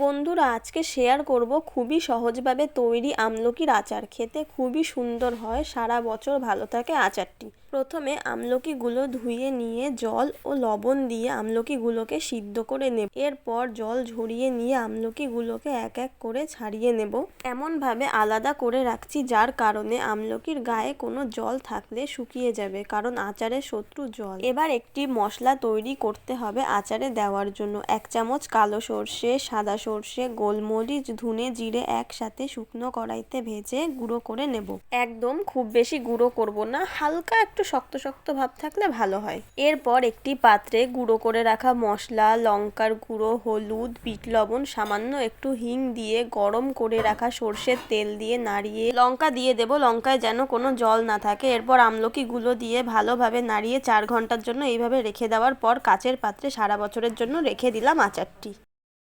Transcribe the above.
বন্ধুরা, আজকে শেয়ার করব খুবই সহজভাবে তৈরি আমলকির আচার। খেতে খুবই সুন্দর হয়, সারা বছর ভালো থাকে আচারটি। প্রথমে আমলকিগুলো ধুয়ে নিয়ে জল ও লবণ দিয়ে আমলকিগুলোকে সিদ্ধ করে নেব। এরপর জল ঝরিয়ে নিয়ে আমলকিগুলোকে এক এক করে ছাড়িয়ে নেব। এমনভাবে আলাদা করে রাখছি যার কারণে আমলকির গায়ে কোনো জল থাকলে শুকিয়ে যাবে, কারণ আচারের শত্রু জল। এবার একটি মশলা তৈরি করতে হবে আচারে দেওয়ার জন্য। 1 চামচ কালো সর্ষে, সাদা সর্ষে, গোলমরিচ, ধনে, জিরে একসাথে শুকনো কড়াইতে ভেজে গুঁড়ো করে নেব। একদম খুব বেশি গুঁড়ো করব না, হালকা একটু শক্ত শক্ত ভাব থাকলে ভালো হয়। এরপর একটি পাত্রে গুঁড়ো করে রাখা মশলা, লঙ্কার গুঁড়ো, হলুদ, বিট লবণ, সামান্য একটু হিং দিয়ে গরম করে রাখা সর্ষের তেল দিয়ে নাড়িয়ে লঙ্কা দিয়ে দেব, লঙ্কায় যেন কোনো জল না থাকে। এরপর আমলকিগুলো দিয়ে ভালোভাবে নাড়িয়ে 4 ঘন্টার জন্য এইভাবে রেখে দেওয়ার পর কাচের পাত্রে সারা বছরের জন্য রেখে দিলাম আচারটি।